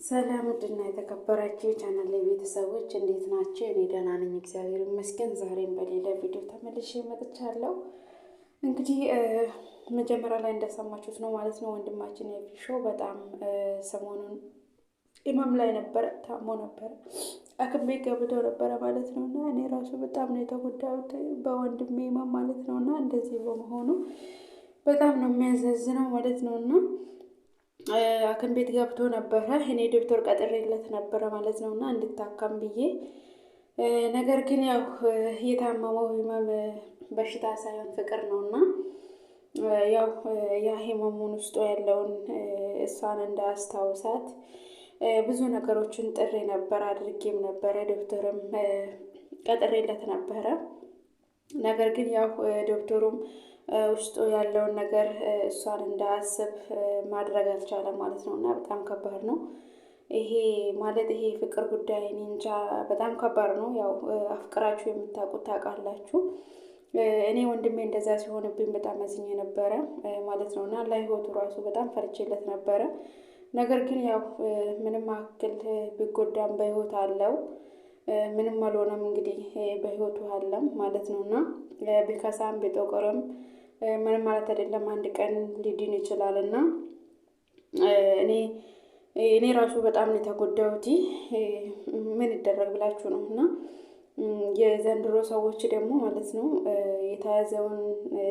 ሰላም ውድና የተከበራችሁ የቻናል ቤተሰቦች እንዴት ናቸው? እኔ ደህና ነኝ፣ እግዚአብሔር ይመስገን። ዛሬም በሌላ ቪዲዮ ተመልሼ መጥቻለሁ። እንግዲህ መጀመሪያ ላይ እንደሰማችሁት ነው ማለት ነው። ወንድማችን ኤፊሾ በጣም ሰሞኑን ኢማም ላይ ነበረ፣ ታሞ ነበረ፣ ሐኪም ቤት ገብቶ ነበረ ማለት ነው። እና እኔ ራሱ በጣም ነው የተጎዳሁት በወንድሜ ኢማም ማለት ነው። እና እንደዚህ በመሆኑ በጣም ነው የሚያሳዝነው ማለት ነው። እና ሐኪም ቤት ገብቶ ነበረ። እኔ ዶክተር ቀጥሬለት ነበረ ማለት ነው እና እንድታከም ብዬ። ነገር ግን ያው የታመመው ህመም በሽታ ሳይሆን ፍቅር ነው እና ያው ያ ህመሙን ውስጡ ያለውን እሷን እንዳያስታውሳት ብዙ ነገሮችን ጥሬ ነበር፣ አድርጌም ነበረ፣ ዶክተርም ቀጥሬለት ነበረ። ነገር ግን ያው ዶክተሩም ውስጡ ያለውን ነገር እሷን እንዳያስብ ማድረግ አልቻለም ማለት ነው እና በጣም ከባድ ነው ይሄ ማለት ይሄ ፍቅር ጉዳይ። እኔ እንጃ በጣም ከባድ ነው። ያው አፍቅራችሁ የምታውቁት ታውቃላችሁ። እኔ ወንድሜ እንደዛ ሲሆንብኝ በጣም አዝኜ ነበረ ማለት ነው እና ለህይወቱ ራሱ በጣም ፈርቼለት ነበረ። ነገር ግን ያው ምንም አክል ቢጎዳም በህይወት አለው፣ ምንም አልሆነም። እንግዲህ በህይወቱ አለም ማለት ነው እና ቢከሳም ቢጠቆርም ምንም ማለት አይደለም፣ አንድ ቀን ሊድን ይችላል። እና እኔ ራሱ በጣም ነው የተጎዳሁት። ምን ይደረግ ብላችሁ ነው። እና የዘንድሮ ሰዎች ደግሞ ማለት ነው የተያዘውን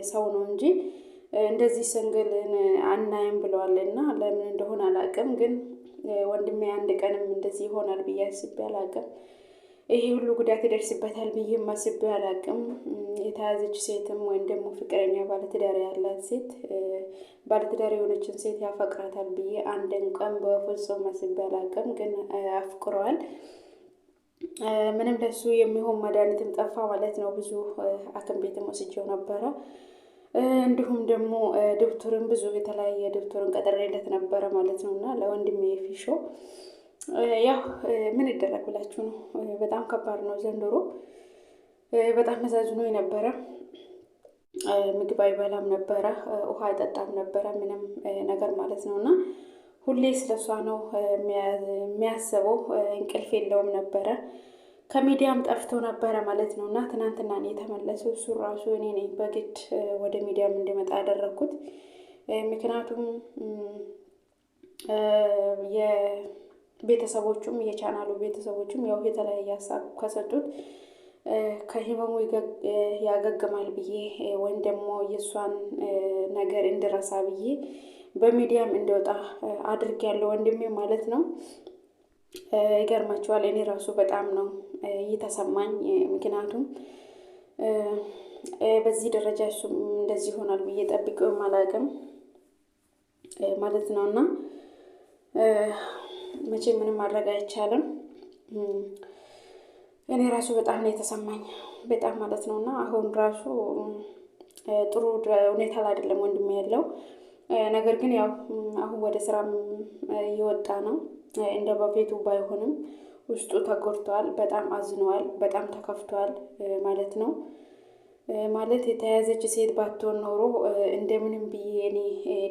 ሰው ነው እንጂ እንደዚህ ስንግልን አናይም ብለዋል። እና ለምን እንደሆነ አላውቅም፣ ግን ወንድሜ አንድ ቀንም እንደዚህ ይሆናል ብዬ አስቤ አላውቅም። ይሄ ሁሉ ጉዳት ይደርስበታል ብዬም አስቤ አላውቅም። የተያዘች ሴትም ወይም ደግሞ ፍቅረኛ ባለትዳር ያላት ሴት ባለትዳር የሆነችን ሴት ያፈቅራታል ብዬ አንድን ቀን በፍጹም አስቤ አላውቅም። ግን አፍቅረዋል። ምንም ለሱ የሚሆን መድኃኒትም ጠፋ ማለት ነው። ብዙ ሐኪም ቤትም ወስጄው ነበረ። እንዲሁም ደግሞ ዶክተርን ብዙ የተለያየ ዶክተርን ቀጥሬለት ነበረ ማለት ነው እና ለወንድሜ ኤፊሾ ያው ምን ይደረግ ብላችሁ ነው። በጣም ከባድ ነው ዘንድሮ። በጣም መዛዝኖ ነበረ። ምግብ አይበላም ነበረ፣ ውሃ አይጠጣም ነበረ፣ ምንም ነገር ማለት ነው እና ሁሌ ስለሷ ነው የሚያስበው። እንቅልፍ የለውም ነበረ። ከሚዲያም ጠፍቶ ነበረ ማለት ነው እና ትናንትና እኔ የተመለሰው እሱ ራሱ እኔ ነኝ በግድ ወደ ሚዲያም እንዲመጣ ያደረግኩት። ምክንያቱም የቤተሰቦቹም የቻናሉ ቤተሰቦቹም ያው የተለያየ ሀሳብ ከሰጡት ከህመሙ ያገግማል ብዬ ወይም ደግሞ የእሷን ነገር እንድረሳ ብዬ በሚዲያም እንዲወጣ አድርጌያለሁ ወንድሜ ማለት ነው። ይገርማችኋል፣ እኔ ራሱ በጣም ነው እየተሰማኝ። ምክንያቱም በዚህ ደረጃ እሱም እንደዚህ ይሆናል ብዬ ጠብቄውም አላውቅም ማለት ነው እና መቼም ምንም ማድረግ አይቻልም። እኔ ራሱ በጣም ነው የተሰማኝ፣ በጣም ማለት ነው እና አሁን ራሱ ጥሩ ሁኔታ ላይ አይደለም ወንድሜ ያለው። ነገር ግን ያው አሁን ወደ ስራም እየወጣ ነው። እንደ በፊቱ ባይሆንም ውስጡ ተጎድተዋል፣ በጣም አዝነዋል፣ በጣም ተከፍቷል ማለት ነው። ማለት የተያዘች ሴት ባትሆን ኖሮ እንደምንም ብዬ እኔ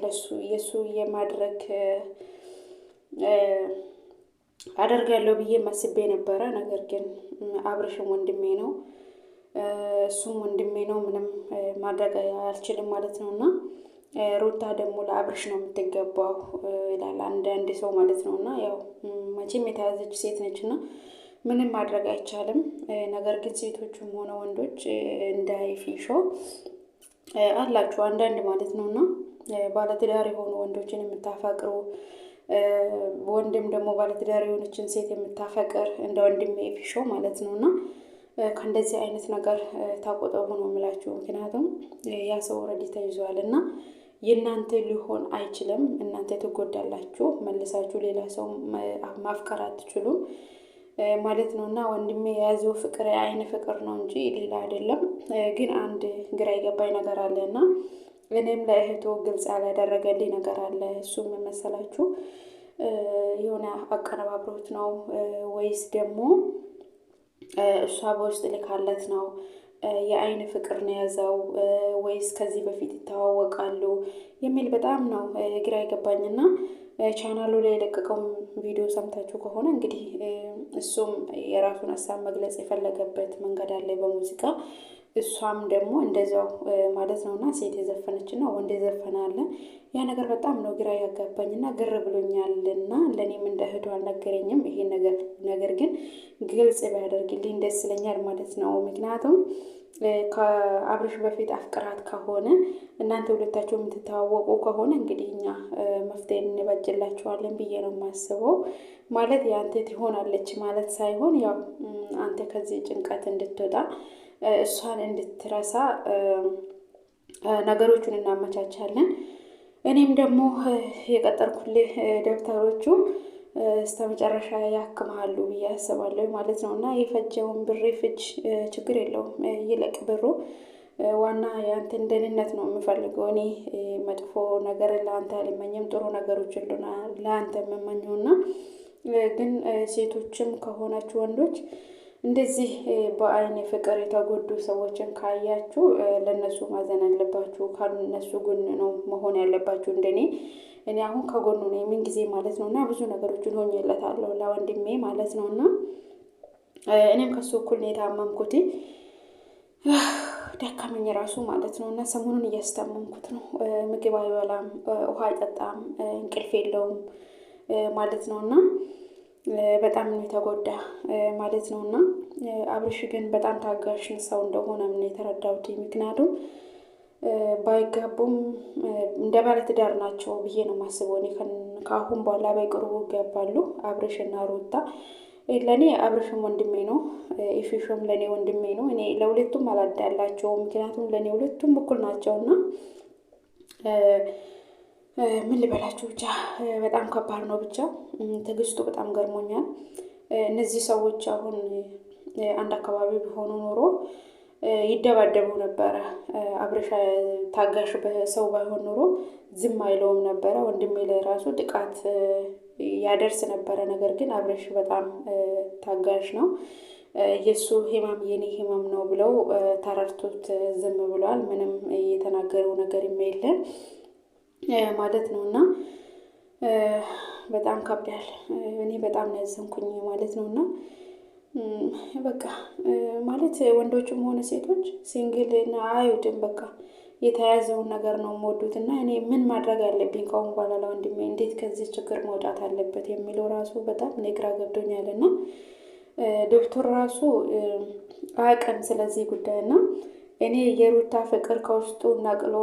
ለሱ የሱ የማድረግ አደርጋለሁ ብዬ አስቤ ነበረ። ነገር ግን አብርሽም ወንድሜ ነው፣ እሱም ወንድሜ ነው፣ ምንም ማድረግ አልችልም ማለት ነው እና ሩታ ደግሞ ለአብርሽ ነው የምትገባው ይላል አንድ ሰው ማለት ነው እና ያው መቼም የተያዘች ሴት ነች እና ምንም ማድረግ አይቻልም። ነገር ግን ሴቶቹም ሆነ ወንዶች እንደ ኤፊሾ አላችሁ አንዳንድ ማለት ነው እና ባለትዳር የሆኑ ወንዶችን የምታፈቅሩ ወንድም ደግሞ ባለትዳር የሆነችን ሴት የምታፈቅር እንደ ወንድሜ ኤፊሾ ማለት ነው እና ከእንደዚህ አይነት ነገር ታቆጠቡ ነው የምላችሁ። ምክንያቱም ያ ሰው ኦልሬዲ ተይዟል እና የእናንተ ሊሆን አይችልም። እናንተ ትጎዳላችሁ፣ መልሳችሁ ሌላ ሰው ማፍቀር አትችሉም ማለት ነው እና ወንድሜ የያዘው ፍቅር የአይን ፍቅር ነው እንጂ ሌላ አይደለም። ግን አንድ ግራ የገባኝ ነገር አለ እና እኔም ለእህቶ ግልጽ ያላደረገልኝ ነገር አለ። እሱም መሰላችሁ የሆነ አቀነባብሮት ነው ወይስ ደግሞ እሷ በውስጥ ልካለት ነው የአይን ፍቅር ነው የያዘው ወይስ ከዚህ በፊት ይተዋወቃሉ የሚል በጣም ነው ግራ የገባኝና ቻናሉ ላይ የለቀቀው ቪዲዮ ሰምታችሁ ከሆነ እንግዲህ እሱም የራሱን ሀሳብ መግለጽ የፈለገበት መንገድ አለ በሙዚቃ እሷም ደግሞ እንደዛው ማለት ነውና ሴት የዘፈነችና ወንድ የዘፈነ አለ። ያ ነገር በጣም ነው ግራ ያጋባኝና ግር ብሎኛልና ለኔም እንደ እህቱ አልነገረኝም። ይሄ ነገር ግን ግልጽ ቢያደርግልኝ ደስ ይለኛል ማለት ነው። ምክንያቱም ከአብርሽ በፊት አፍቅራት ከሆነ እናንተ ሁለታችሁ የምትተዋወቁ ከሆነ እንግዲህ እኛ መፍትሄ እንበጅላችኋለን ብዬ ነው የማስበው። ማለት ያንተ ትሆናለች ማለት ሳይሆን ያው አንተ ከዚህ ጭንቀት እንድትወጣ እሷን እንድትረሳ ነገሮቹን እናመቻቻለን። እኔም ደግሞ የቀጠርኩልህ ደብተሮቹ እስከ መጨረሻ ያክማሉ ብዬ አስባለሁ ማለት ነው። እና የፈጀውን ብር ፍጅ ችግር የለውም ይለቅ ብሩ። ዋና የአንተን ደህንነት ነው የምፈልገው። እኔ መጥፎ ነገር ለአንተ አልመኝም፣ ጥሩ ነገሮች ለአንተ የምመኘውና ግን ሴቶችም ከሆናችሁ ወንዶች እንደዚህ በአይን ፍቅር የተጎዱ ሰዎችን ካያችሁ ለነሱ ማዘን አለባችሁ። ከነሱ ጎን ነው መሆን ያለባችሁ። እኔ አሁን ከጎኑ ነኝ ምን ጊዜ ማለት ነው። እና ብዙ ነገሮችን ሆኜለታለሁ ለወንድሜ ማለት ነው። እና እኔም ከሱ እኩል ነው የታመምኩት። ደካመኝ ራሱ ማለት ነው። እና ሰሞኑን እያስታመምኩት ነው። ምግብ አይበላም፣ ውሃ አይጠጣም፣ እንቅልፍ የለውም ማለት ነው። እና በጣም ነው የተጎዳ ማለት ነው። እና አብርሽ ግን በጣም ታጋሽ ሰው እንደሆነ ምን የተረዳሁት ምክንያቱም ባይጋቡም እንደ ባለትዳር ናቸው ብዬ ነው የማስበው። እኔ ከአሁን በኋላ በቅርቡ ይጋባሉ አብርሽና ሩታ። ለእኔ አብርሽም ወንድሜ ነው፣ ኢፊሾም ለእኔ ወንድሜ ነው። እኔ ለሁለቱም አላዳላቸውም፣ ምክንያቱም ለእኔ ሁለቱም እኩል ናቸውና ምን ልበላችሁ ብቻ በጣም ከባድ ነው። ብቻ ትዕግስቱ በጣም ገርሞኛል። እነዚህ ሰዎች አሁን አንድ አካባቢ ቢሆኑ ኖሮ ይደባደቡ ነበረ። አብርሽ ታጋሽ ሰው ባይሆን ኖሮ ዝም አይለውም ነበረ። ወንድሜ ላይ ራሱ ጥቃት ያደርስ ነበረ። ነገር ግን አብርሽ በጣም ታጋሽ ነው። የእሱ ህመም የኔ ህመም ነው ብለው ተረድቶት ዝም ብሏል። ምንም የተናገረው ነገር የለም ማለት ነው። እና በጣም ከብዳል። እኔ በጣም ነው ያዘንኩኝ ማለት ነው። እና በቃ ማለት ወንዶችም ሆነ ሴቶች ሲንግል አይወድም። በቃ የተያዘውን ነገር ነው የምወዱት። እና እኔ ምን ማድረግ አለብኝ ከአሁን በኋላ ለወንድሜ እንዴት ከዚህ ችግር መውጣት አለበት የሚለው ራሱ በጣም እኔ ግራ ገብቶኛል። እና ዶክተር ራሱ አያውቅም ስለዚህ ጉዳይ። እና እኔ የሩታ ፍቅር ከውስጡ ነቅሎ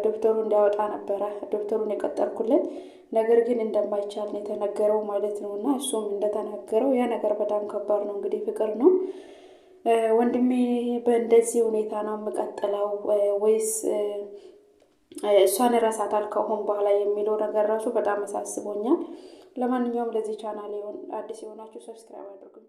ዶክተሩ እንዲያወጣ ነበረ ዶክተሩን የቀጠርኩለት። ነገር ግን እንደማይቻል ነው የተነገረው ማለት ነው። እና እሱም እንደተናገረው ያ ነገር በጣም ከባድ ነው። እንግዲህ ፍቅር ነው። ወንድሜ በእንደዚህ ሁኔታ ነው የምቀጥለው ወይስ እሷን እረሳታል ከሆን በኋላ የሚለው ነገር ራሱ በጣም አሳስቦኛል። ለማንኛውም ለዚህ ቻናል አዲስ የሆናችሁ ሰብስክራይብ አድርጉኝ።